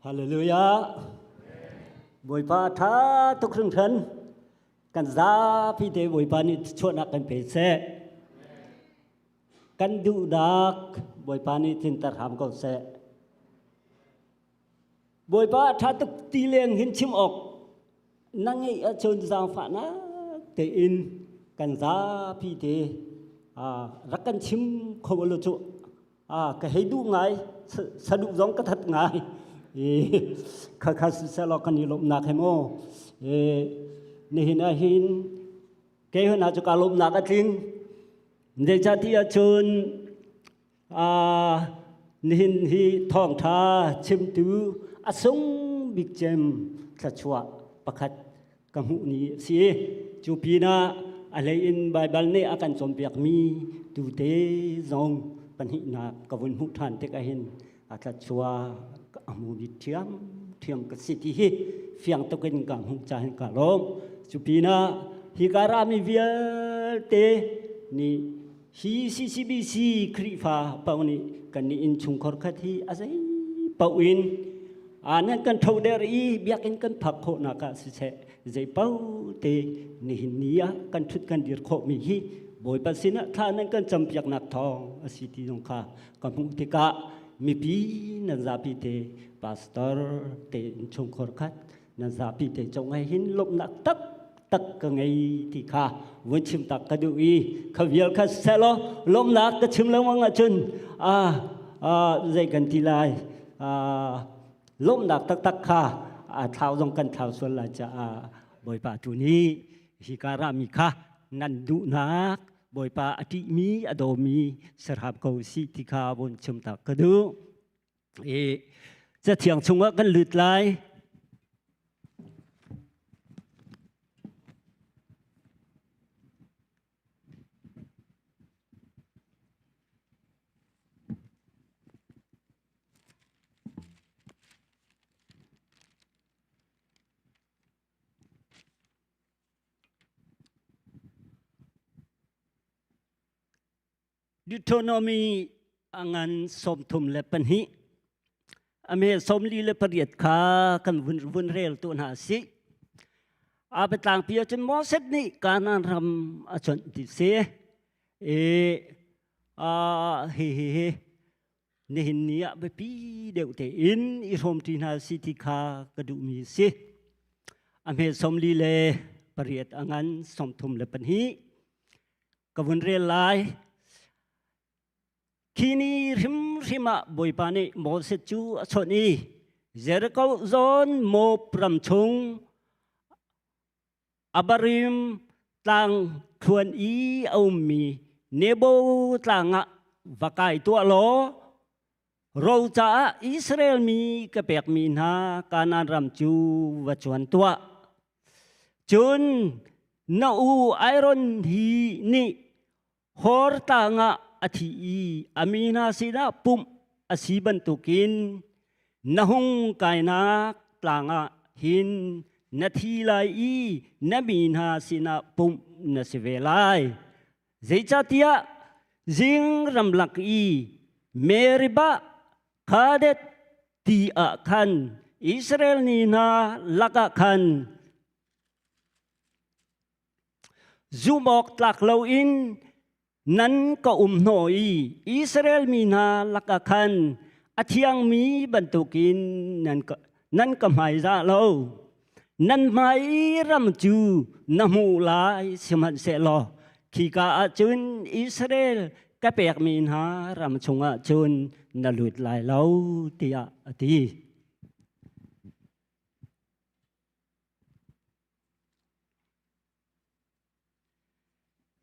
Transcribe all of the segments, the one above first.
ฮาเลลูยาบอยปาท้าทุกครึ่งทันกันซาพี่เดบอยปานี่ชวนนักกันเพศเสกันดูดักบอยปานี่ทินตรหามก็เสบอยปาท้าตุกตีเลียงหินชิมออกนั่งไอ้ชนจางฝานะเตอินกันซาพี่เดรักกันชิมขบวนลุจุก็ให้ดูไงสะดุจ้องกระทัดไงข้าศึกเสลอกันยุโรปนักให้โมนี่หินหินเกี่ยวกับจุกอารมณ์นักจริงเดชที่อาชนนี่หินฮีทองท่าชิมตูอสงบิกเจมสัจวะประคัดกังหูนี้สิจูปีนาอะไรอินไบเบิลนี่อาการสมเปียกมีดูเตจงปัญหานักกวนหุทานเทกเห็นอาจชัวอามูดิเทียมกสิทธิเฟียงตะกินกังหุจาหินกาลมจูปีนาฮิการามิเวียเตนี่ฮีซีบีซีครีฟาปาวนี่กันนี่อินชุงคอร์คัที่อาศัยปาวินนั่นกันทาวเดอรีเบียกินกันผักโคนักสิเสใจเป้าเตนี่หินนี้กันชุดกันดีร์โคมีฮีบอยปัสสินะท่านั่นกันจำเปียกนักทองสิที่ตรงข้ากัมุติกะมีปีนันซาปีเตพาสตอร์เตชงคอร์คัดนันซาปีเตจงให้หินลบนักตักกังไงที่ข้าวันชิมตักกระดูอีขวิลคัสเซโลลมนักกระชิมแล้ววังอาจุนใจกันทีไรลมนักตักข้าเท้าตรงกันเท้าส่วนละจะบอยป่าตัวนี้ฮิการามิข้านันดูนักบอยป่าอธิมีอโดมีสระบเขาสิที่ข้าบนชิมตักกระดูจะเถียงชงว่ากันหลุดไหลดิโทโนมีงานสมทุมและปัญหิอเมสมลีและปริยัติขากันวุนเรลตัวหาสิไปต่างเพียจนมอเสดนี่การนั้นรำอาจารย์ดิเสเฮนี่หินนี้ไปปีเดียวแต่อินอิรมที่นาสิทิขากระดูมีสิอเมสมลีและปริยัติงานสมทุมและปัญหิกับวุนเรลไลคีนีริมบอยปานีโมเสจูชนีเจริญจอนโมปรำชงอบาริมต่างทวนเอามีเนโบต่างวักไอตัวโลเราจะอิสราเอลมีกระเปกมีนาการนารำจูวัจวันตัวจนนาอูไอรอนฮีนี่ฮอร์ต่างอธิอามีนาสินาปุ่มอาศิบันตุกินนหงไกนักต่างหินนาทีไลนบีนาสินาปุ่มนาสิเวไลเจจัตยาจิงรำลักเมริบะคาเดตตีอาคันอิสราเอลนีนาลักคันจูบอกตักเลาอินนั้นก็หน่อยอิสราเอลมีนาลักขันอาทิยังมีบรรทุกินนั้นก็หมายจะเรานั้นหมายรำจูนมูลายสมันเสลอขีกาจุนอิสราเอลก็เปียกมีนารำชงจุนนลุดลายเราตีอาตี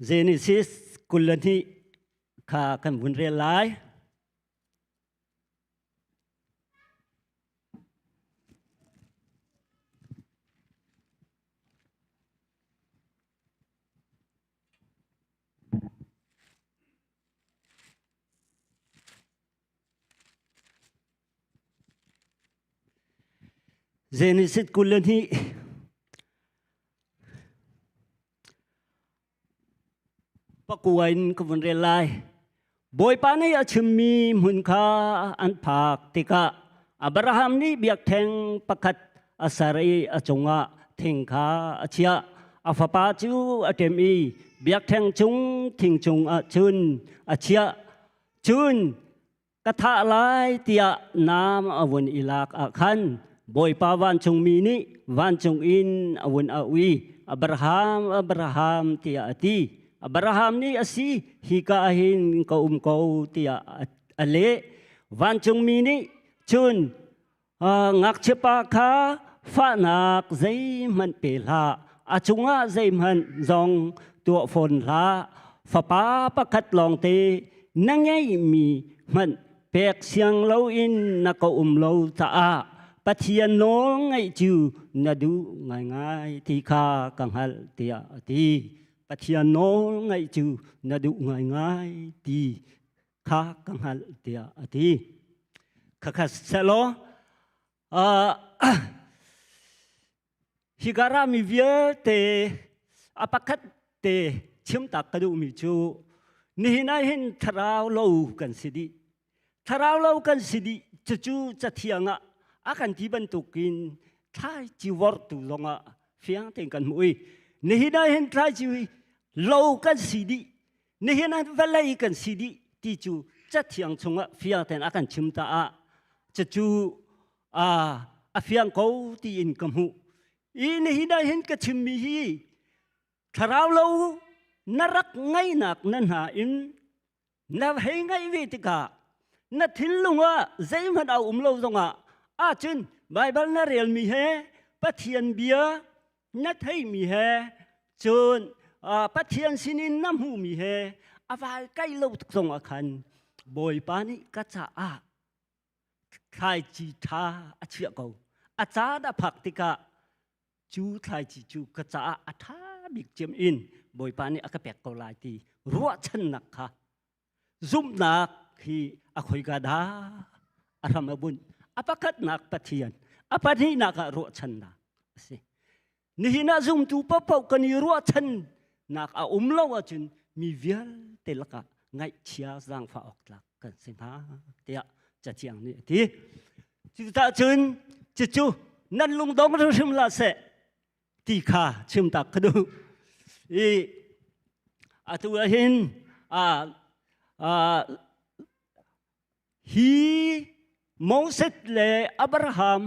เจเนซิสกุลที่ข้ากันบุญเรียนไลเจเนซิสกุลที่ปะกวนกับบุญเรียนไล Boy panay at sumi mun ka an pak tika อับราฮัมนี่เบียกแทงประคัดอาศัยอาจงะเทงขาอาเชียอาฟาปาจูอาเตมีเบียกแทงจุงทิงจุงอาจุนอาเชียจุนกะทะลายเตียน้ำอวนอิลากอาคันบอยปาวันจงมีนิวันจงอินอวนอาวีอับราฮัมเตียอตีอับราฮัมนี่อาศัยฮิกาหินกอุมกอเตียอเลวันจงมีนิจุนงักเชปาคาฟานักใจมันเปล่าอาจุงะใจมันจงตัวฝนลาฟ้าป้าประคัดลองเตนั่งไงมีมันเปกเสียงเราอินนักเราตาปะเทียนน้องไงจูนาดูง่ายที่ข้ากังหัลเตียตีปะเทียนน้องไงจูนาดูง่ายที่ข้ากังหัลเตียตีข้าข้าเสลอฮิการามีเวียเตอปักขัดเตชิมตักกระดูมิจูนี่น่าเห็นทาราวเล่ากันสิดีทาราวเล่ากันสิดีจู่จะเที่ยงอาการที่บรรทุกินท้ายจีวรตุลงเฟียงเต็งกันมุ้ยนี่น่าเห็นท้ายจีเล่ากันสิดีนี่น่าเวลากันสิดีที่จู่จะเที่ยงชงเฟียงเต็งอาการชิมตาจู่เฟียงเขาที่อินกัมหูนี่น่าเห็นกันชิมมีฮีทาราวเล่านรักไงนักนั่นหาอินนับให้ไงวิติกานัดทิ้งลงใจมันเอาเล่าตรงจุนไบเบิลน่าเรียลมีเฮปะเทียนเบียนัดให้มีเฮจุนปะเทียนสินินน้ำหูมีเฮอวายใกล้เล่าตรงขันบอยปานิกัจจาใครจีทาเชื่อเขาอาจารย์พักติกาจูใครจีจูกัจจาอัฐาบิกเจมอินบอยปานิอากาเปกเกาลายตีรัวชันนักค่ะซุ่มนักที่อคอยกาดาอารามบุญอาปักนักปะเทียนอาปะนี่นักรัวชันนักสินี่น่าซุ่มตูปะปะกันรัวชันนักเล่าจนมีเวียลเตลกะไงเชียสังฟ้าออกลักกันสินะเดียจะเจียงนี่ที่จุดตาจนจู่นั่นลุงดองเราชิมลาเสตีขาชิมตักกระดูตัวเห็นฮีโมเสสและอับราฮัม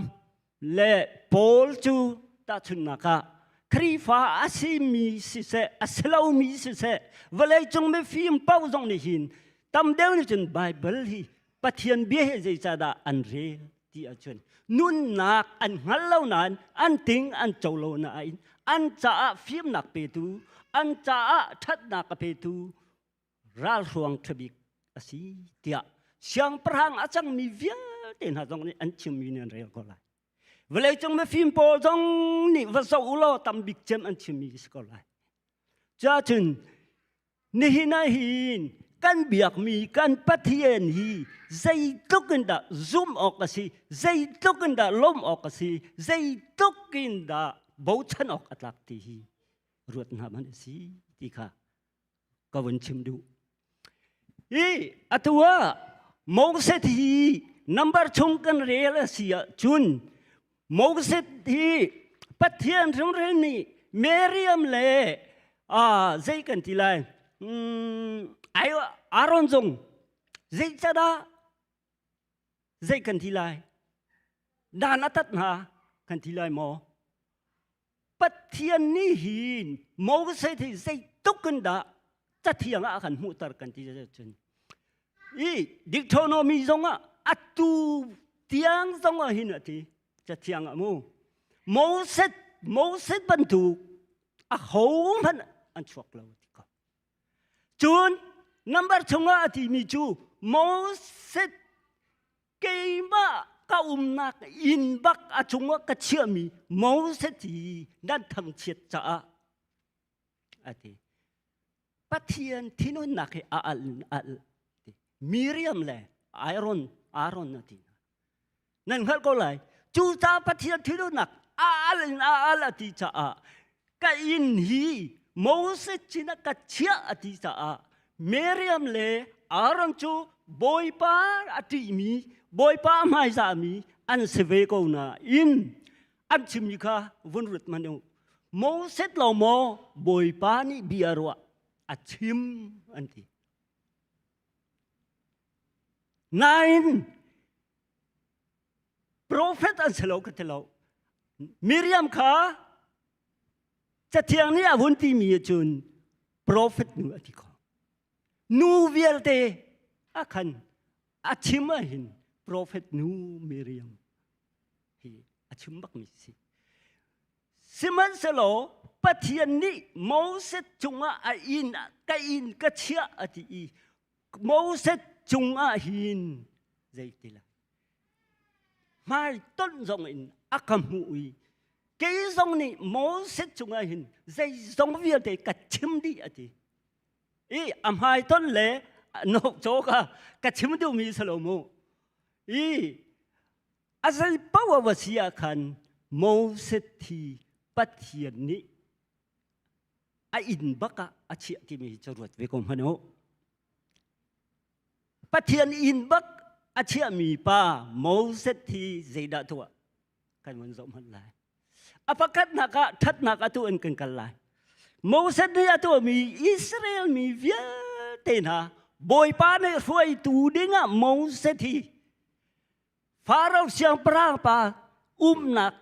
และปอลจูตาชุนนักครีฟ้าอาศิมีสิเสอาศลามีสิเสเวลาจงไม่ฟิล์มเป้าจงนี่หินตามเดินจนไบเบิลฮีปะเทียนเบี้ยใจจะได้อันเรียที่อาจารย์นุ่นนักอันฮัลโลนั้นอันติงอันโจโลนันอันจะฟิล์มนักเปตูอันจะทัดนักเปตูรัลห่วงทบิกสิเดียเสียงพระหังอาจารย์มีเวียเต็นหาตรงนี้อันชิมมีเนื้อเรียกก็เลยเวลาจงไม่ฟิล์มโปจงนี่ว่าสู้เราตามบิกเจมอันชิมมีสก็เลยจ้าจุนนี่น่าหินกันเบียกมีกันปะเทียนฮีใจตุกินดาซุ่มออกกันสิใจตุกินดาล้มออกกันสิใจตุกินดาบูชันออกอัตลักตีฮีรวดน้ำมันสิที่ข้าก็วันชิมดูอัตัวโมกเศรษฐีนับชงกันเรียลเสียจุนโมกเศรษฐีปัทเทียนตรงเรื่องนี้เมริยมเล่ใจกันทีไรอารอนจงใจจะได้ใจกันทีไรดานัตัดหากันทีไรหมอปัทเทียนนี่หินโมกเศรษฐีใจตุกันดาจะเที่ยงอาการมุตรกันที่จะจนดิกโทโนมีจงอัตุเที่ยงจงหินที่จะเที่ยงมูโมเสสบรรทุกเขามันอันชวกเราที่ก็จุนนับชงที่มีจูโมเสสเกมาก้าวนักอินบักชงก็เชื่อมีโมเสสที่นั่นทั้งเชิดจ้าที่ปะเทียนที่นู่นนักมิเรียมเลยอารอนนั่นที่นั่นเขาก็เลยจูจ้าปะเทียนที่นู่นนักที่จ้าก็อินฮีโมเสสที่นักก็เชื่อที่จ้ามิเรียมเลยอารอนจูบอยป้าที่มีบอยป้าไม่สามี an se ve ko na in an chim ni kha vun rut manu mo set lo mo boi pa ni biarwa a chim anti nine prophet an selo ka telo Miriam kha cha thiang ni avun ti mi chun prophet nu ati ko nu vial te akhan achim a hin prophet nu Miriam hi achim bak mi si siman selo pathian ni Moses chunga a in ka in ka chia ati i Moses chunga hin zaitila mai ton zong in akam hui cái dòng này Moses chung ai hin dây dòng việc để cả chim đi à chị ý hai tuần lễ nộp chỗ cả chim đều mi salo mo ý asal bao vào xia khan Moses thì bắt hiện ní in bắc à chị thì mi cho ruột về công hano bắt hiện in bắc à chị mi pa Moses thì dây đã thua cái món rộng hơn lại apakat naka that naka tu en kan kalai Moses ni atu mi Israel mi via tena boy pa ne foi tu dinga Moses thi Pharaoh siang prang pa nak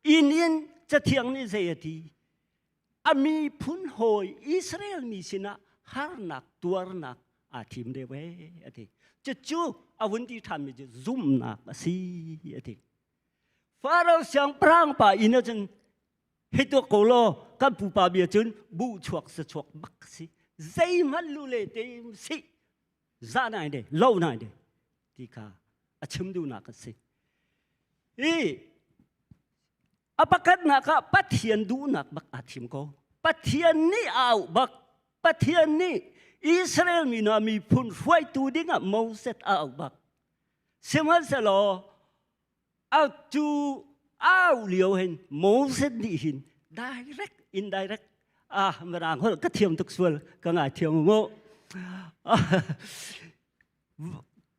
in cha thiang ni zai thi ami phun hoi Israel mi sina har nak tuar nak a thim de we ati chu awun ti tham mi zoom nak si ati Pharaoh siang prang pa ina chen hito kolo kan pu pa bia chun bu chuak sa chuak bak si zai man lu le te si za nai de lo nai de ti ka achim du na ka si e apakat na ka pathian du nak bak athim ko pathian ni au bak pathian ni Israel mi na mi phun phoi tu dinga Moses au bak simal sa lo tu ao liều hình Moses đi hình direct indirect mà rằng hồi cái thiềm thực sự cái ngài thiềm mộ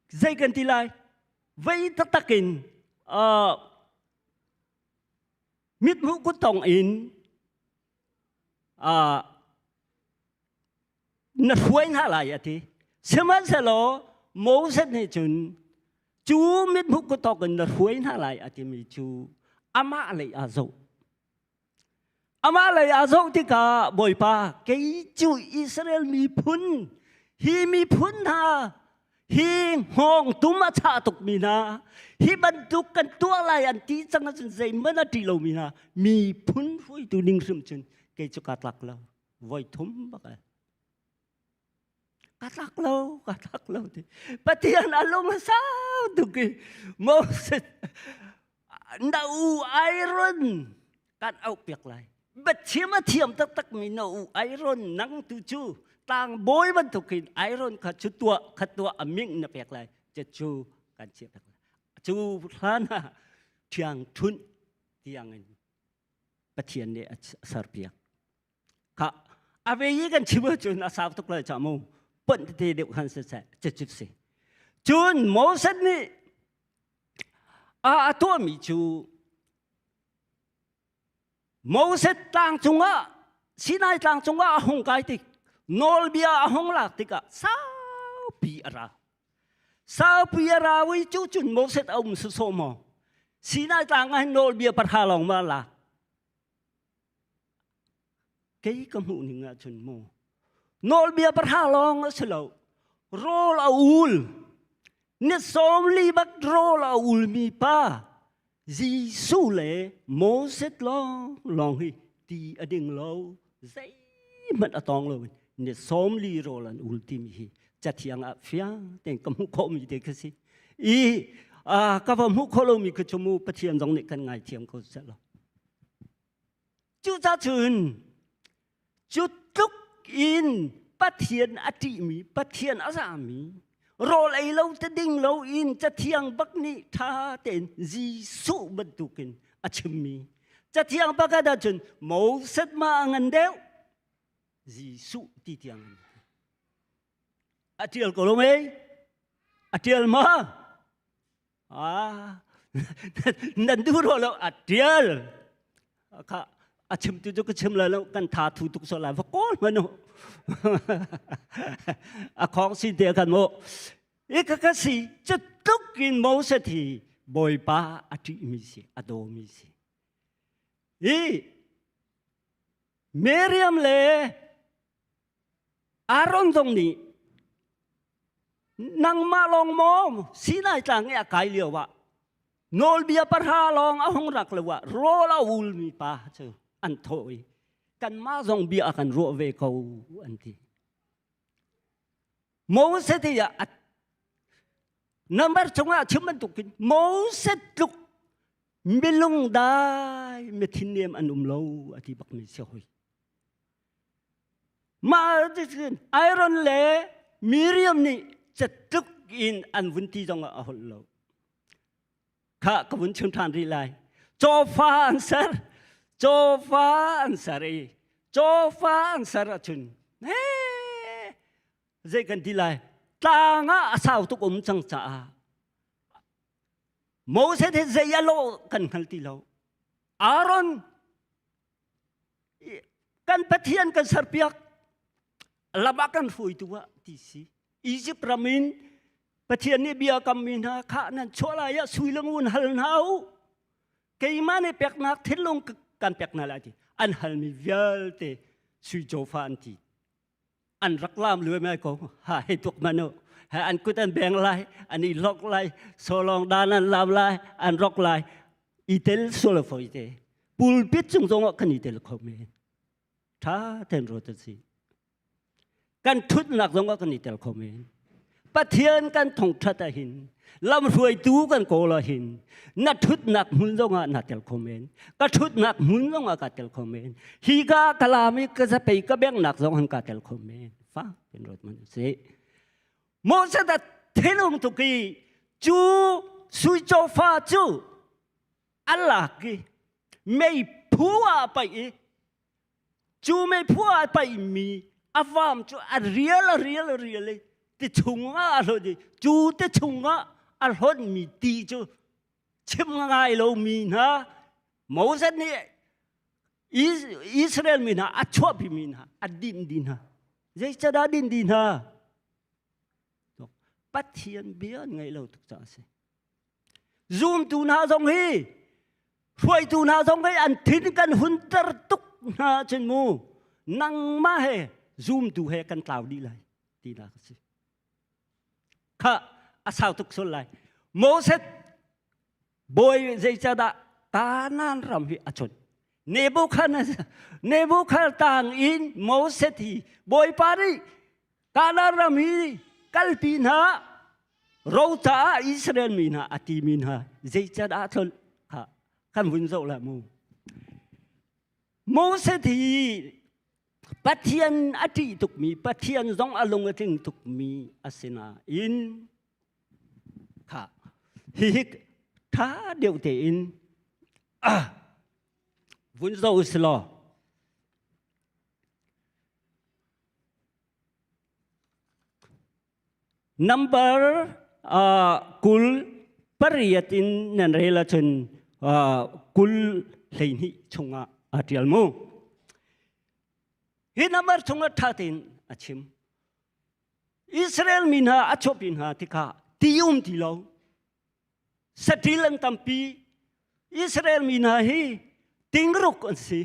dây gần tí lại vây tất tắc in mít mũ của tổng in nát quay hạ lại thì xem anh sẽ lo Moses này chun chú mít mũ của tổng in nát quay hạ lại thì mi chú ama lại azau thì cả bồi pa cái chú Israel mi phun ha hi hong tuma cha tuk mina hi bantuk kan tua lai an ti chang chen zai mana ti lo mina mi phun hui tu ning sum chen cái chú cắt lak lo voi thum bak cắt lak lo thì patian along sao tu ki Moses nau iron kan au piak lai bet chiam thiam tak tak mi nau iron nang tu chu tang boy ban tu kin iron ka chu tua aming na piak lai che chu kan chiam tak chu thana thiang thun tiang in pathian ne sar piak ka ave yi kan chibu chu na sa tuk lai cha mo pen te de khan se che chu se chun Moses ni tua mi chu Moses tang chunga Sinai tang chunga hong kai tik nol bia hong lak tika sao pi ara wi chu chun Moses su so mo Sinai tang ai nol bia par halong ma la cái kam hu ni nga chun mo nol bia par halong selo rol aul nè xóm li bắt rô là ul mi pa Giêsu lệ Moses lo lòng hi ti ở đỉnh lâu dây mất ở tòng lâu nè xóm li rô là ul tim hi chặt thiang à phía tên cầm hút khom gì đấy cái gì các vam hút khom mi cái chому bắt thiam dòng này cần ngày thiam câu sẽ lo chú cha chun chú trúc in bắt thian à trị mi bắt thian à giả mi rồi lấy lâu tới đinh lâu in cho thiang bắc ni tha tên Giêsu bận tu kinh à chim mi cho thiang bắc cái đó chun Moses mà ngân đeo Giêsu ti thiang à tiel cổ lông ấy à tiel mà นั่นดูเราแล้วอัดเดียลค่ะอาชิมตุจุกชิมแล้วกันทาทุตุกสลายฟักก้อนมันโนอาของสิเดียกันโมอีกก็สิจะตุกินโมเสถีบอยป้าอธิมิสิอโดมิสิเมเรียมเลอารอนตรงนี้นังมาลองมอมสีนายจังเนี่ยกายเลียววะโนลเบียปะทาลองเอาห้องรักเลยวะโรลาวูลมีป้าเจ้าอันโถยกันมาส่งเบียกันรัวเวเขาอันที่โมเสที่ยะนับจงอาชิมันตุกินโมเสตุกไม่ลงได้ไม่ทิ้งเนียมอันเลวอธิบักไม่เสียหอยมาดิฉันไอรอนเล่มิเรียมนี่จะตุกอินอันวันที่จงอาหุ่นเลวข้ากับวันชุนทานรีไลโจฟ้าอันสารโจฟ้าอันสารีโจฟ้าอันสารชุนเฮ้เจกันดีไลตางอาสาวตุกจังจ้าโมเสสเจียโลกันขันติโลอารอนกันปะเทียนกันสารเปียกละบักันฟุยตัวที่สิอียิปต์รามินปะเทียนนี่เบียกำมินฮะข้านั้นชัวร์ยะสุยลงอุ่นฮัลนาวเกี่ยมันเนี่ยเปียกนักทิ้งลงกันเปียกนั่นแหละที่อันฮัลมีเวลเตสุยโจฟันที่อันรักลามรวยไม่ก็หายตุกมันโนอันกุตันแบงไลอันนี้ล็อกไลโซลองดานันลามไลอันล็อกไลอีเทลโซลฟอยเตปูลปิดจงจงกันอีเทลคอมเมนท้าเทนโรตสีกันทุดหนักจงกันอีเทลคอมเมนปะเทียนกันทงทัดหินลำรวยตูกันโกลหินนัดทุดหนักมุนจงนัดเทลคอมเมนก็ทุดหนักมุนจงกันเทลคอมเมนฮีกากลามิก็จะไปก็แบงหนักจงกันเทลคอมเมนฟ้าเป็นรถมันสิโมเสสเทลงตุกีจูสุยโจฟ้าจูอัลลากีไม่พัวไปจูไม่พัวไปมีอาวามจูอันเรียลติชุงอ่ะอะไรดิจูติชุงอ่ะอัลฮอนมีตีจูชิมง่ายเรามีนะโมเสสเนี่ยอิสราเอลมีนะอัชวบมีนะอัดดินนะเจจะได้ดินนะปัจเจียนเบียนไงเราทุกจ่าสิซูมตูน่าสงฮีไฟตูน่าสงฮีอันทิ้งกันหุ่นตรตุกน่าเชนมูนังมาเฮซูมตูเฮกันกล่าวดีเลยดีนะสิข้าอาสาวทุกส่วนเลยโมเสสบอยเจจะได้ตานันรำฮิอาชนเนบูคัดต่างอินโมเสสที่บอยปารีตานันรำฮิกัลปีนาเราจะอิสราเอลมีนาอติมีนาเจจะได้ทนค่ะกันวุ่นโจละมูโมเสสที่ปัจเจียนอติตุกมีปัจเจียนจงอารมณ์ถึงตุกมีอาศินาอินค่ะฮิกท้าเดียวเตอินวุ่นโจสลอnumber kul pariyatin nan relation kul leini chunga atialmu hi number chunga thatin achim Israel minha achopinha tika tium tilo satilan tampi Israel minha hi tingruk ansi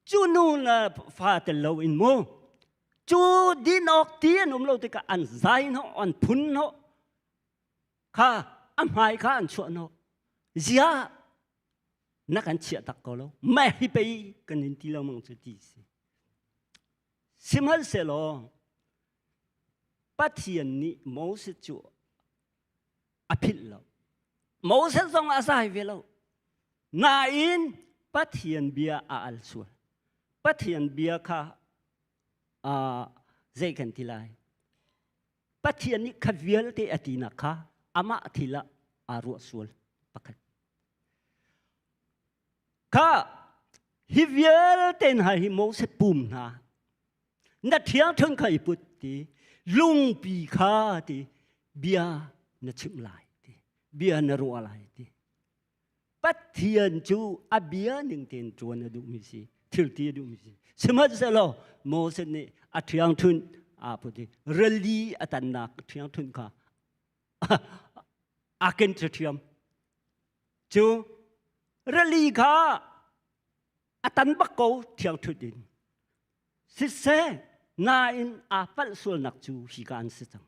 chunu na fatel lo in moจูดินออกเตียนเราติกอันใจเนาะอันพุนเนาะข้าอันหายข้าอันชั่วเนาะเสียนักอันเชียตักก็แล้วไม่ให้ไปกันนินทีเรามังจะดีสิสิมันเสร็จแล้วปัจเจียนนี้โมเสสจูอภิลแล้วโมเสสต้องอาศัยเวลานาอินปัจเจียนเบียอาลส่วนปัจเจียนเบียข้าเจกันทีไรปัจเจียนนี้ขวิลเตอตินักข้าอามาทีละอารุสวลปักข้าฮิวิลเตนหาฮิโมเสปุ่มนะนัดเทียงถึงใครปุตติลุงปีข้าติเบียนัดชิมลายติเบียนรัวลายติ ปัทเทียนจูอาเบียหนึ่งเตียนจวนดูมิสิทิลตีดูมิสิสมัยเล่าโมเสนี่อัฐยังทุนพูดดิเรลีอัตันนักอัฐยังทุนค่ะอาเกนเทียมจูเรลีค่ะอัตันบักโกเทียงทุดินสิเซนาอินอาฟัลส่วนนักจูฮิการสิจัง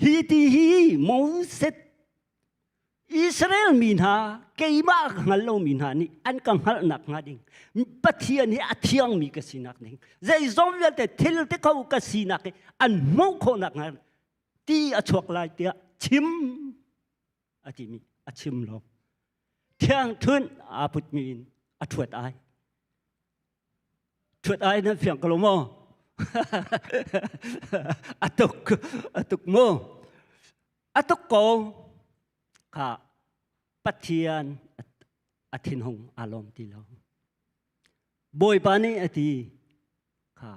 ฮีตีฮีโมเสสอิสราเอลมีนาเกี่ยมากฮัลโลมีนานี่อันกังฮัลนักงาดิงปัทยานี่อัฐยังมีกสินักดิงใจจอมเวลแต่ทิลที่เขากสินักอันมุขนักงาตีอชวกลายเตียชิมอธิมีอชิมลงเที่ยงทุนอาพุทมีนอถวดไอถวดไอนั่นเพียงกลมอตุกโมอตุกโกข้าปัทยานอธินหงอารมณ์ที่เราบอยปานีอธิข้า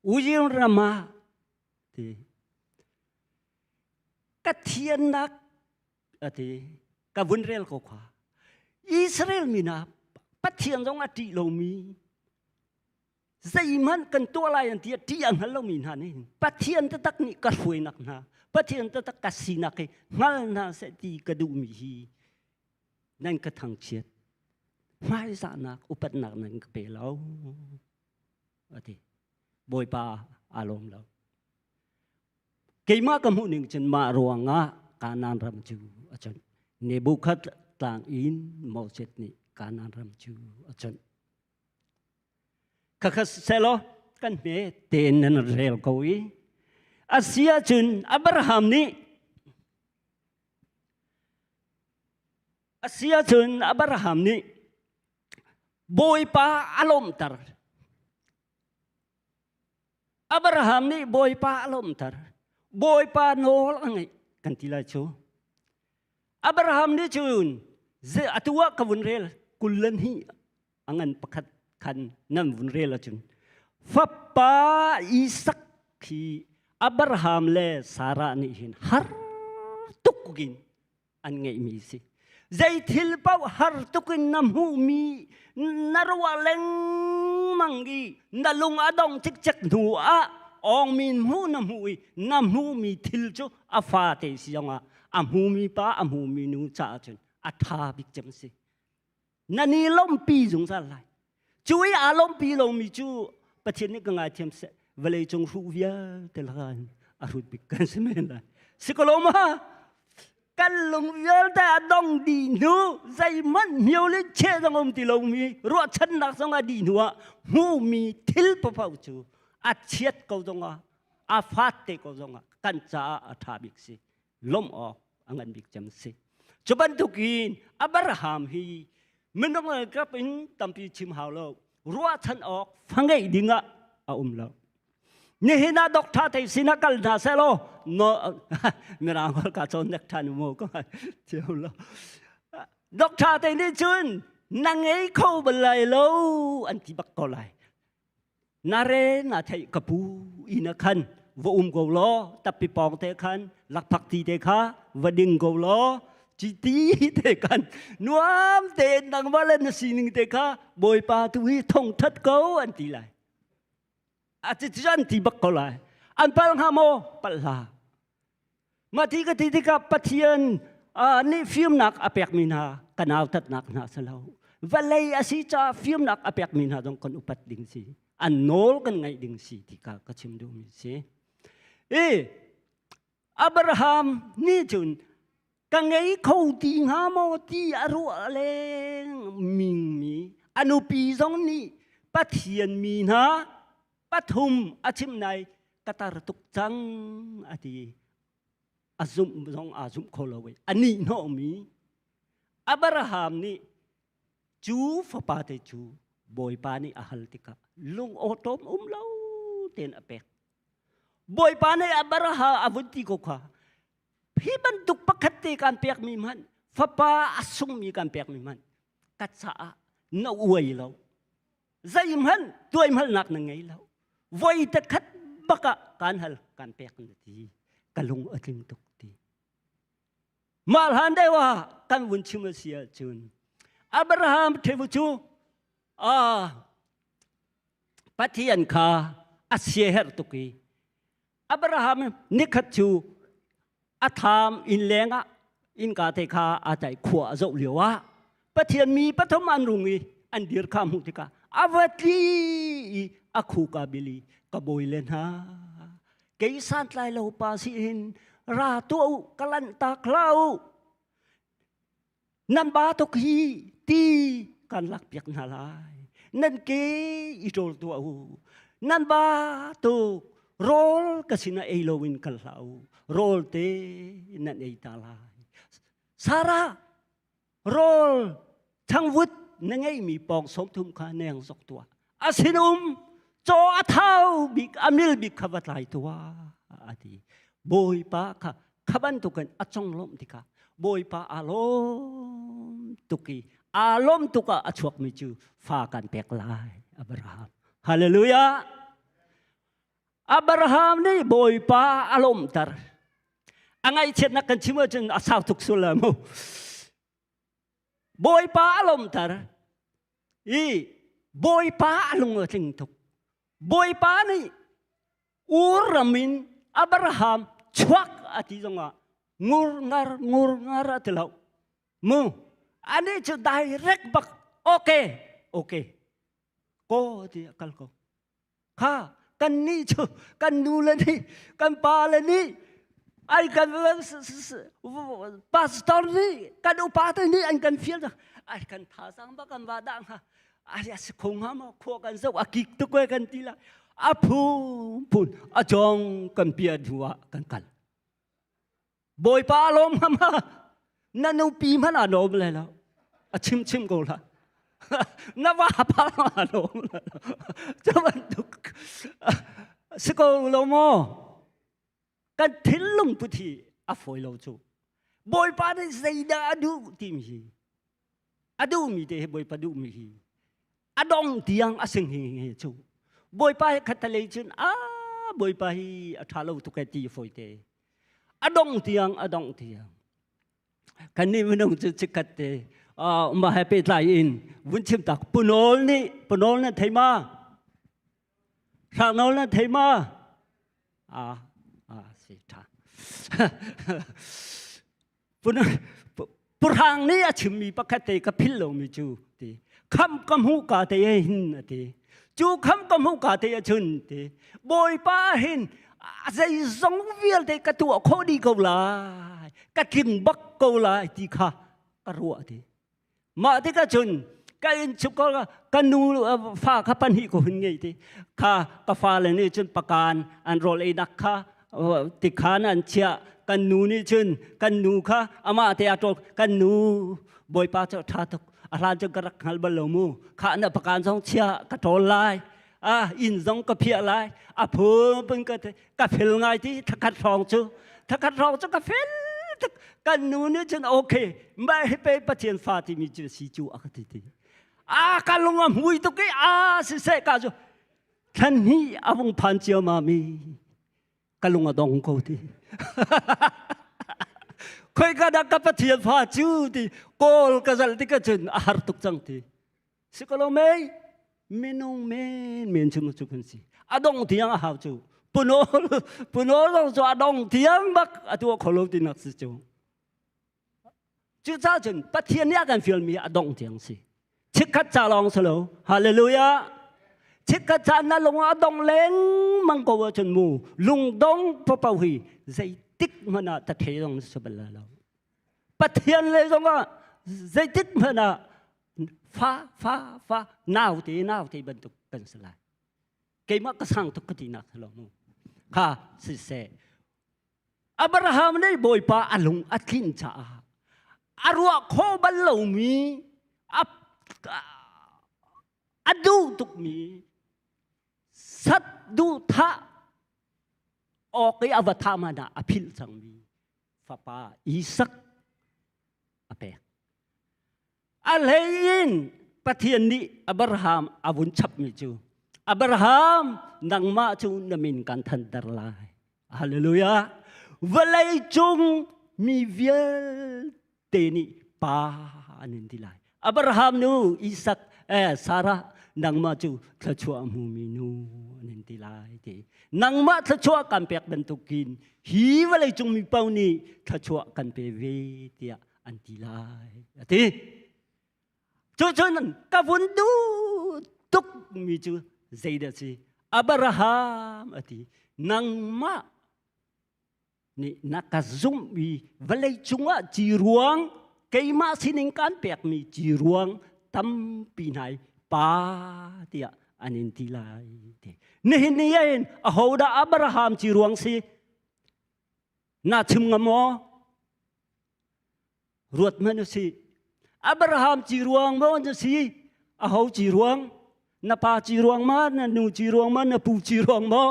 อุจิรมาที่กัทยานนักอธิกับวุนเรลก็ขวาอิสราเอลมีนาปัทยานตรงอธิโลมีใจมันกันตัวอะไรอันที่ที่ยังฮัลโลมีนานี่ปัทยานตะตักนี่กัดหวยนักนะปัทยานตะตักกัสินักงั้นน่าเสดีกระดูมีฮีนั่นก็ทางเชียดไม่สานักอุปนักนั่นก็เปล่าอธิบอยปาอารมณ์เราเกี่ยมากกับหูหนึ่งจนมารวงะการนานรำจูอาจารย์เนบุคัดต่างอินโมเสสนี่การนานรำจูอาจารย์ข้าเสลอกันเมเตนนันเรลกวีอาเซียจุนอับราฮัมนี่อาเซียจุนอับราฮัมนี่บอยปาอารมณ์ตร์อับราฮัมนี่บอยปาอารมณ์ตร์บอยปาโนลอะไรกันทีละชั่วอับราฮัมนี่จุนเจอตัวกับวุนเรลกุลลันฮีอังันประคัดคันนั่นวุนเรลจุนฟับปาอิสักฮีอับราฮัมเลสารานี่หินฮาร์ตุกกินอันไงมีสิใจทิลเป้าฮาร์ตุกินน้ำหูมีนารวาเลงมังกีนาลุงอดองจิกจักหนูอะองมีหูน้ำหูมีทิลจูอาฟาเตสิยังอ่ะอาหูมีป้าอาหูมีนูจ่าจุนอัฐาบิกจำสินันนี่ล้มปีจงสันไลช่วยอารมณ์ปีลงมีจูประเทศนี้ก็ง่ายเทียมเสเวลาจงรู้เวียเตลกันอารุดบิกันใช่ไหมล่ะสิกลมากันลงเวียแต่ดองดีนูใจมันเหนียวเลยเชื่อจังอมตีลงมีรัวชันนักสังดีนัวหูมีทิลปะเผาจูอาเชียดเขาจงอาฟาเตเขาจงกันจ้าอาทาบิกสิล้มออกอังกันบิกจำสิจุบันทุกินอับราฮัมฮีมันต้องกับอินตั้มปีชิมหาวโลรัวชันออกฟังไงดิ่งอาอุ้มเรานี่เห็นดอกท่าที่สินักลนาเซโลโนไม่ร่างก็กระโจนนักท่านโมก็เจ้าเราดอกท่าที่นี่จุนนั่งไอ้เข้าไปเลยโลอันที่บักก็เลยนาเรนาไทยกระปูอินักขันว่ากูล้อตับปีปองเตะขันหลักผักตีเตะขาว่าดิ่งกูล้อจีตีเตะขันนัวมเตะนังว่าเล่นสิ่งเตะขาบอยปาตุยท่องทัดเขาอันที่ไรอาจจะจันที่บักก็เลยอันเปล่าโมเปล่ามาที่ก็ที่กับปะเทียนนี่ฟิล์มนักอเปียกมินากันเอาตัดนักนาสลาวเวลาอาศิจ่าฟิล์มนักอเปียกมินาต้องคนอุปัตดิ่งสิอันโนลกันไงดิ่งสิที่ก็ชิมดูมิสิอับราฮัมนี่จุนกันไงเขาตีหาโมตีอรุอะไรมิงมีอนุปีสองนี้ปะเทียนมีนาปฐุมอาชิมในกตารตุกจังอดีอาซุมสองอาซุมโคลเวอันนี้โนมีอับราฮัมนี่จูฟปาเตจูบอยปานี่อาฮัลติกาลุงโอตมเล่าเต็นอเปกบอยปานี่อับราฮัมอาวุติโกขาพี่บรรทุกปักติการเปียกมีมันฟปาอาซุมมีการเปียกมีมันกัจฉาหน้าอวยเราใจมันตัวมันหนักนังไงเราวัยตะคัดบักการหัลการเปียกนาที กันลงอจิงตุกตีมาหันได้ว่ากันวุนชิมเสียจุนอับราฮัมเทวจูปฏิญาณข้าอาเซียร์ตุกีอับราฮัมนิคัตจูอาธามอินเลงะอินกาเตข้าอาใจขวาโจเหลียวะปฏิญาณมีปฐมอันรุงีอันเดียร์ข้ามุติกาอวัตีอาคูกาบิลีกบอยเลนฮาเกยสันไลโลปาสินราตัวกลันตาคลาวนันบาตุกีตีกันลักเปียกนาลายนันเกยโรลตัวนันบาตุโรลกสินาเอโลวินกันลาวโรลเตนันเอตาลายสาระโรลทั้งวุฒนั่งไงมีปองสมทุมขาแนงสกตัวอาศินุมโจอาเท้าบิกอามิลบิกขวัตไลตัวอาทิบอยปะค่ะขบันตุกันอจงลมติกาบอยปะอารมณ์ตุกีอารมณ์ตุกะอชวกมิจูฟากันเปกลายอับราฮัมฮาเลลูยาอับราฮัมนี่บอยปะอารมณ์ตร์อังไงเช่นนักกันชิมว่าจนอาสาวทุกสุลามูบอยปะอารมณ์ตร์บอยปะอารมณ์จริงทุกบอยปะนี่อูรามินอับราฮัมชวักอาทิตย์งะงูงาร์ตลาวมูอันนี้จะ direct บักโอเคก็ที่กัลก็ข้ากันนี่จูกันดูเลยนี่กันปาเลยนี่ไอ้กันพาสตอร์นี่กันอุปาตัวนี่ไอ้กันฟิลด์ไอ้กันท่าสังบักกันวาดังฮะไอ้สคงหามาขั้วกันสักอากิกตุกเวกันทีละอาพูนอาจงกันเปียดัวกันบอยปาลมมานั่นนูปีมันอารมณ์เลยแล้วชิมกูละนับว่าปาอารมณ์เลยจะมันดุสกุลโมกันทิ้งลงพุทธิอาฟอยเราจูบอยปาได้ใจดาดูทีมีอดูมีเดบอยปาดูมีอดองที่ยังอสิงหิงจูบอยปาขัดเลยจุนบอยปาฮีอัฐาเราตุกตีฟอยเตอดองที่ยังกันนี่มันต้องจะกัดเตมาให้ไปไล่อินวุ้นชิมตักปนอลนี่เทมาทางโน้นนั่นเทมาสิท่าปุรางนี่ชิมมีปกติกับพิลโลมิจูตีคำกำหูกาเตยหินตีจูคำกำหูกาเตยชุนตีบอยป้าหินใจสงเวียลเตกตัวโคดีกูลายกะกินบักกูลายที่ข้ากระรัวทีมาที่กะชุนกันชุกกันนูฟ้าขับปันหิโกหินไงทีข้ากะฟ้าเลยนี่ชุนประการอันโรลเอนักข้าติขานันเชียกันนูนี่ชุนกันนูข้าอามาเตียโตกันนูบอยป้าเจ้าท่าตุอาราจะกระหัลบลมูข้าอันประการสองเชียกระโถลายอินซงก็เพียไรเพิ่มเป็นก็เฟลไงที่ถ้าขัดรองจูก็เฟลกันนู้นจนโอเคไม่ให้ไปประเทศฟ้าที่มีจูสีจูอักติกันลงมาหุยตุกี้สิเสกจูท่านนี้อวงพันเจียวมามีกันลงมาดองกูที่เคยกันดักประเทศฟ้าจูที่โกลกันสัลติกันจนอาหารตุกจังที่สิกลไม่เมนงเมนชุมชุกันสิอดองที่ยังหาจูปุโนเราจะอดองที่ยังบักตัวขลุ่มที่นักสิจูจ้าจนปะเทียนเนี่ยกันฟิลมีอดองที่ยังสิชิคกัดจาลองสโลฮาเลลูยาชิคกัดจานั่นลงอดองเล้งมังกรจนมูลุงดองพระเปาหีใจติ๊กมันอะตะเทียงสบลาเราปะเทียนเลยตรงว่าใจติ๊กมันอะฟ้าหนาวที่บรรทุกเป็นสลายเกี่ยมักกระสังทุกทีนักสลองข้าสิเสอับราฮัมได้บอยป้าอลุงอัดลินจ้าอรัวโคบัลลูมีอดูตุกมีสัตดูทะออกไออวตารมานะอภิลสังมีฟ้าป้าอิสักอเปกอะไรยินปะเทียนนี้อับราฮัมอาวุธชับมิจูอับราฮัมนังมาจูนมินกันทันดร์ลายฮาเลลูยา วลัยจงมีเวียเตนิปาอันนี้ที่ไรอับราฮัมนูอิสักซาระนังมาจูทะชัวมูมินูอันนี้ที่ไรที่นังมาทะชัวกันเปียกเป็นตุกินฮีวลัยจงมีเป้านี้ทะชัวกันเปเวเตียอันที่ไรที่จู่ๆนั้นกับวันดูตุกมีจูใจเดสิอับราฮัมอธินังมานี่นักซุ่มมีเวลาจุงว่าจีรวงเกี่ยมาสินิงการเปียกมีจีรวงตั้มปีไหนป้าเตียอันนี้ที่ไรนี่เห็นนี่เองเอาดาอับราฮัมจีรวงสิน่าชิมงมอรวดมันสิอับราฮัมจีรวงมันจะสิเอาจีรวงน่าป้าจีรวงมันน่าหนูจีรวงมันน่าปู่จีรวงมั้ง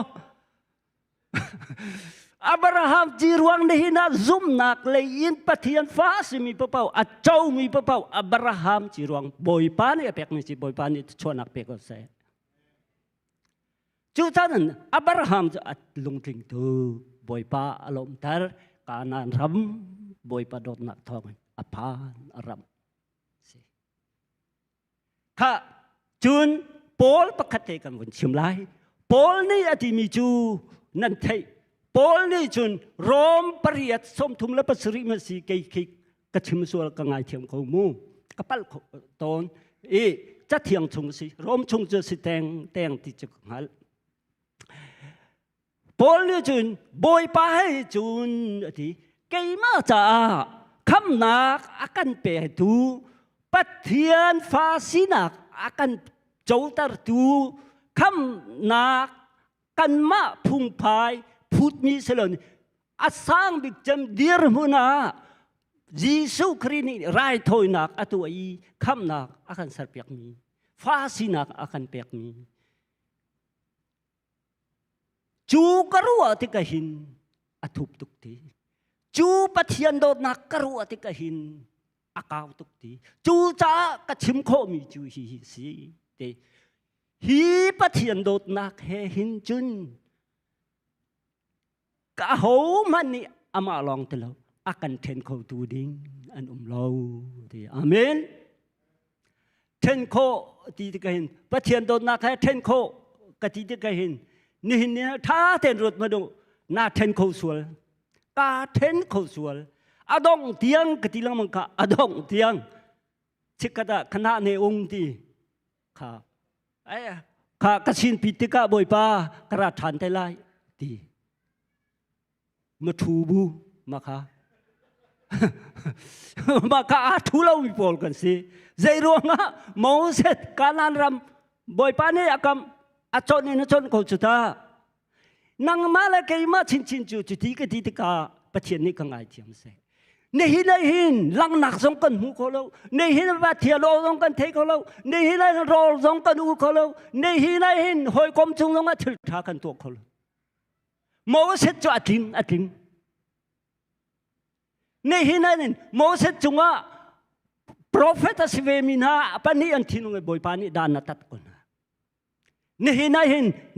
อับราฮัมจีรวงนี่น่าซุ่มนักเลยอินปะเทียนฟ้าสิมีปะเป้าอัจเจ้ามีปะเป้าอับราฮัมจีรวงบ่อยปานี่เปียกนี่สิบ่อยปานี่ชวนนักเปียกก็เสียจู่ๆนั้นอับราฮัมจะลงถึงตัวบ่อยปาอารมณ์แต่การนั้นรำบ่อยปาโดนนักทองอภานรำข้าจุนปอลประคัตเตกันวันชิมไลปอลนี่อธิมีจูนั่นเทปอลนี่จุนรอมปริยัตสมทุมและปัสริมาสีเกยคิกระชิมส่วนกังไงเทียมเขามูกระปัลตอนจะเทียงชงสิรอมชงจะสิแตงที่จะหัลปอลนี่จุนบอยไปจุนอธิเกยมาจ้าคำนักอากันเปิดูปัทเทียนฟาสินักอากันโจตรดูคำนักกันมาพุ่งพายพูดมีเสลนอาสังบิกจำดีร์มุนายิสุครินีไรทอยนักอตัวอีคำนักอากันสัรเปียกมีฟาสินักอากันเปียกมีจูกรัวที่กะหินอทุบตุกทีจูปัทเทียนโดนักกรัวที่กะหินอากาวตุกทีจูจ้ากะชิมโคมีจูฮีสีเตฮีปัทเทียนโดนักเฮหินจุนกะโหมันนี่อามาลองตลอดอากันเทนโคตูดิงอันเราที่อาเมนเทนโคที่ที่กันปัทเทียนโดนักเฮเทนโคกะที่ที่กันนี่ถ้าเทนรถมาดูน่าเทนโคสวลกาเทนโคสวลอดองเตียงกติลังมังกะอดองเตียงชิกกะตะคณะเนองที่ข้าข้ากสินปิติกะบ่อยปากระฐานไทไลที่มาทูบูมาค่ะมาค่ะทูเราวิปอลกันสิใจร้องอ่ะมองเสร็จการนั้นรำบ่อยปานี่อากัมอาจนี่นะจนเขาจุดานังมาละเกยมาชินจูจุดที่กติติกาปะเทียนนี่กังไงเทียมเสนี่หินหินลังหนักสงกันหูเขาเรานี่หินปะเทียนโลสงกันเทเขาเรานี่หินโลสงกันหูเขาเรานี่หินหอยกลมจุงสงกันถิลทากันตัวเขาเราโมเสสจะอัดลิงนี่หินนั่นโมเสสจุงว่าโปรเฟตสิเวมินาปนีอันที่นุ่งบ่อยปานี่ดานนัตัดคนนี่หิน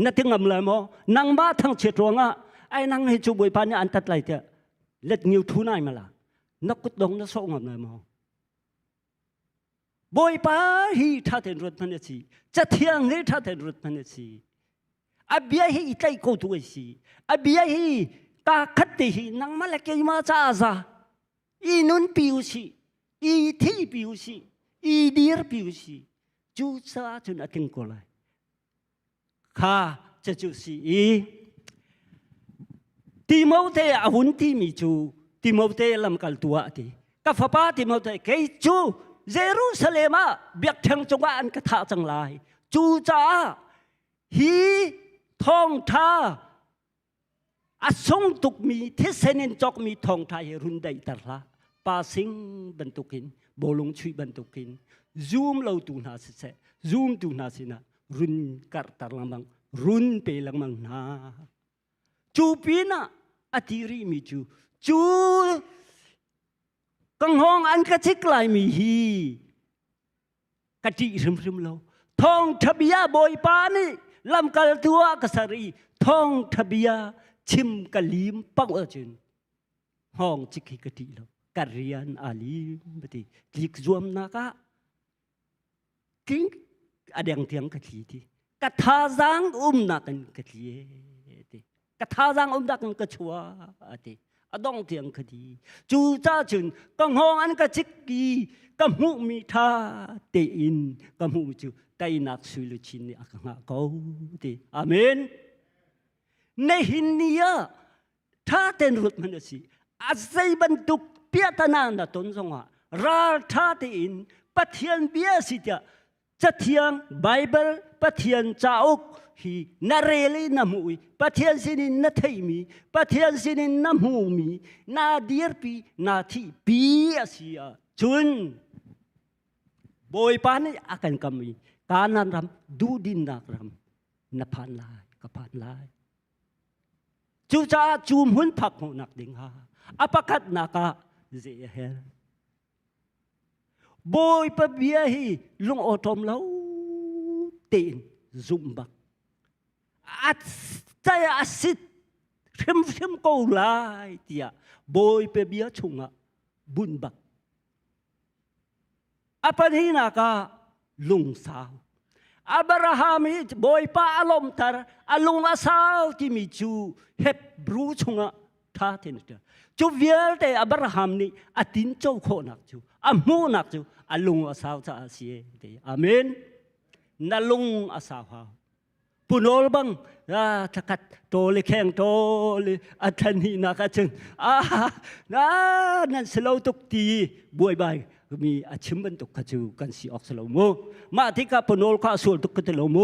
นัดที่งำเลยมั้งนางบ้าทั้งเชิดรวงอ่ะไอ้นางให้จูบ่อยปานี่อันตัดไรเถอะเล็ดนิ้วทุนายมาละนักกุดดงนักส่งงำเลยมั้งบ่อยปาฮีท่าเดินรถมันสิจะเที่ยงนี้ท่าเดินรถมันสิอาเบียฮีใจโกตัวสิอาเบียฮีตาขัดตีฮีนางมาเล็กยังมาจ้าซาอีนุนปิวสิอีที่ปิวสิอีดีร์ปิวสิจูซาจุนอากิงโกเลยข้าจะจูสิติโมเตอหุ่นที่มีจูติโมเตลำกัลตัวที่กับฟ้าติโมเตเกยจูเยรูซาเล็มเบียกเทงจงว่าอันกระทะจังไรจูจ้าฮีทองท่าอาสงตุกมีที่เซนินจอกมีทองท่าเฮรุนได้ตระปาสิงบรรทุกินโบลงชุยบรรทุกินซูมเราตูนาสิเซซูมตูนาสินะรุนกัดตระลังรุนเปลังมังนาจูปีน่ะอธิริมีจูกังหงอันกระชิกลายมีฮีกะจิริมเราทองทะเบียบอยปานี่ลำกัลตัวกษรีทองทะเบียชิมกะลีมปังเอจิน ห้องจิกิกติเราการเรียนอาลีปฏิลิกรวมนักกิ้งอดียงเทียงกติที่กทาจังนักันกติกทาจังนักันกชัวติอดองเทียงกติจูจ้าจุนกังห้องอันกจิกีกัมหูมีท่าเตอินกัมหูจูไตนักสุลชินอักงะเขาติอาเมนในหินนี้ท่าเต็นรุดมันสิอาศัยบรรทุกเปียตนาณต้นสงฆ์ราท่าเตอินปะเทียนเบียสิเดียจะเทียงไบเบิลปะเทียนจ้าอุกฮีนาเรลีนามุยปะเทียนสินินนาเทมีปะเทียนสินินนามูมีนาดีร์ปีนาทีปีสิยาจุนบอยปานี่akan kami kanan ram dudin nak ram napan lai kapan lai chu cha chum hun phak ho nak ding ha apakat naka zehel boy pa bia hi lung otom lau tin zumbak at tay asit rim ko lai tia boy pa bia chunga bunbak apan hi naka lung sao Abraham hi boy pa alom tar alung asaw ti mi chu Hebrew chunga tha tin ta chu vial te Abraham ni atin chou kho nak chu amu nak chu alung asaw cha asie te amen nalung asaw ha punol bang takat to le kheng to le athan hi naka chun nan slow tuk ti boy baiมีอาชิมบันตุกขจูกันสีออกสโลโมมาที่กับปนอลข้าส่วนตุกขตโลโม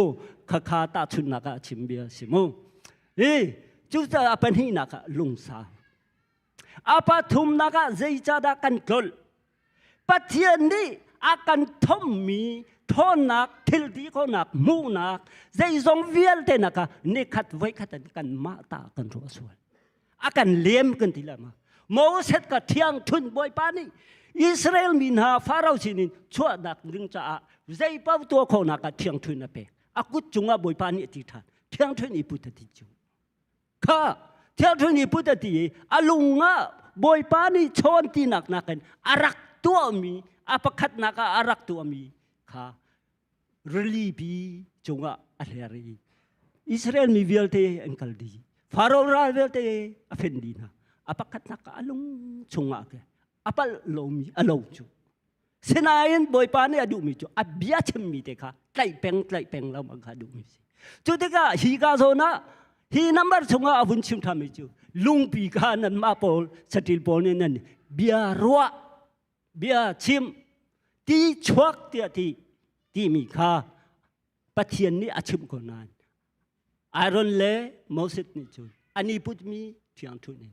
ข้าตาชุนนักอาชิมเบียสิโมจูจะเป็นที่นักลุงสาวอาปทุมนักใจจะดักันกลปัจเจียนนี้อาการทอมมีทอนนักทิลดีก็นักมูนักใจทรงเวียลเตนักนี่ขัดไว้ขัดกันมาตากันรัวส่วนอาการเลี้ยมกันทีละมาโมเสสกับเทียงทุนบอยปานี่อิสราเอลมีนาฟาโรห์สินินชั่วดักดึงจ้าใจเป้าตัวเขานักเทียงทุนนับเปอากุจุงอาบอยปานี่ติดทันเทียงทุนอีพุทธติจูข้าเทียงทุนอีพุทธติอาลุงอาบอยปานี่ชนตีนักนักกันอารักตัวมีอาปขัดนักอารักตัวมีข้าเรลีบีจุงอาอะไรอิสราเอลมีเวลเตอันกัลดีฟาโรห์ราเวลเตอเฟนดีนะอาปขัดนักอาลุงจุงอาเกapal lomi alonju senayan boy pani adu mi chu abya chimmi te kha tlai peng la ma kha du mi si chu te ka hi ka so na hi number chunga abun chim tha mi chu lung pi ka nan ma pol satil pol ne nan bia ruwa bia chim ti chuak ti mi kha pathian ni achim ko nan iron le moses ni chu ani put mi thiang thu ne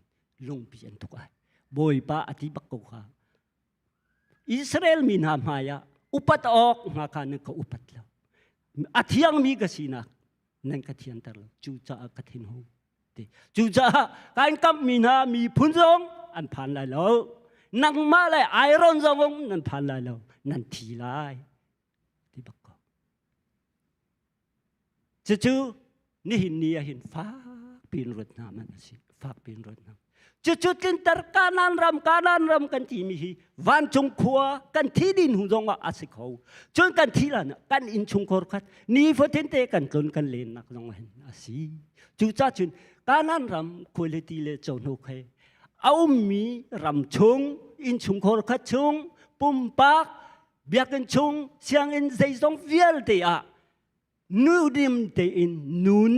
lung pi an tu ai boy pa ati bakko ka Israel min hamaya upat ok ngaka nang ka upat law athiang mi kasina nang kathian tar law chucha kathin ho te chucha kan kam min ha mi phunjong an phan lai law nang ma lai iron jong nan phan lai law nan thi lai ti bakko chu ni hin ni hin fa pin rut na man si fa pin rut naจุดลินตร์การนันรำกันที่มีวันจงขัวกันที่ดินหุ่นจงว่าอาศัยเขาจนกันที่ละกันอินชงคอร์คัดนี่พอเทนเตกันกลนกันเลนนักจงเห็นอาศัยจุดจ้าจุนการนันรำคุยเลตีเลจงโอเคเอามีรำชงอินชงคอร์คัดชงปุ่มปากเบียกันชงเสียงอินใจจงเวียลเตะนูดิมเตอินนุน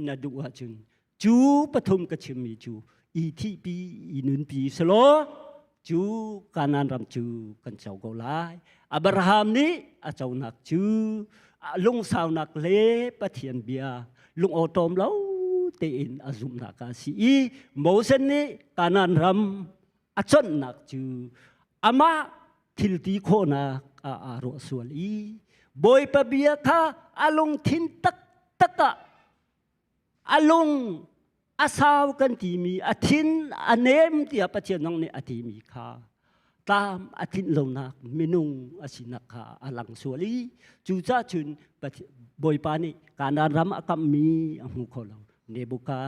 นาดูว่าจุนจูปฐมกชิมมีจูอีที่ปีอีนุนปีสโลจูการนันรำจูกันเจ้าก็ลายอับราฮัมนี้อาเจ้านักจูลุงสาวนักเล่ปะเทียนเบียลุงโอตอมเล่าเตอินอาซุมนักอาศีโมเสนนี้การนันรำอาจนนักจูอามาทิลตีโคนักอารสวลีบอยปะเบียค่ะอาลุงทินตักะอาลุงอาสาวกันที่มีอาทินอเนมที่อาปเจนองในอาทิมีค่ะตามอาทินลงนักเมนุงอาศินักค่ะอาลังสวลีจูจ้าจุนบอยปานีการนารำอากัมมีอาหูโคลเนบุกา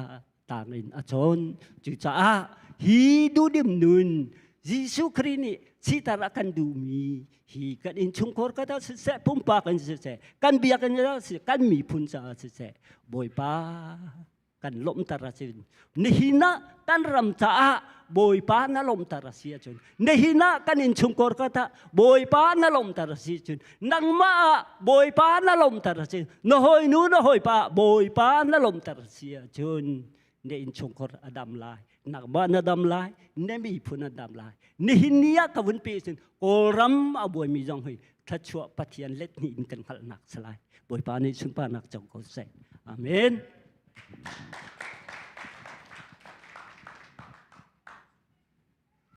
ต่างอินอาจนจุจ้าฮีดูดิมนุนยิสุครินีสิตารักันดูมีฮีกันอินชุงคอร์กันเสปุ่มปากันเสกันเบียกันกันมีพุนซาเสบอยปากันลมตาราสินนี่หินะกันรำจ้าบอยปานะลมตาราสิจนนี่หินะกันอินชุงคอร์กันบอยปานะลมตาราสิจนนังมาบอยปานะลมตาราสินหอยนูนหอยปาบอยปานะลมตาราสิจนนี่อินชุงคอร์อดัมลายนักบ้านอดัมลายนี่มีพุนอดัมลายนี่หินียกวนปีสินโอรัมอาบวยมีจงหอยทัชวะปฏิยันเล็ดนี่อินกันขลักนักสลายบอยปานี่ชุนปานักจงโกเซอาเมน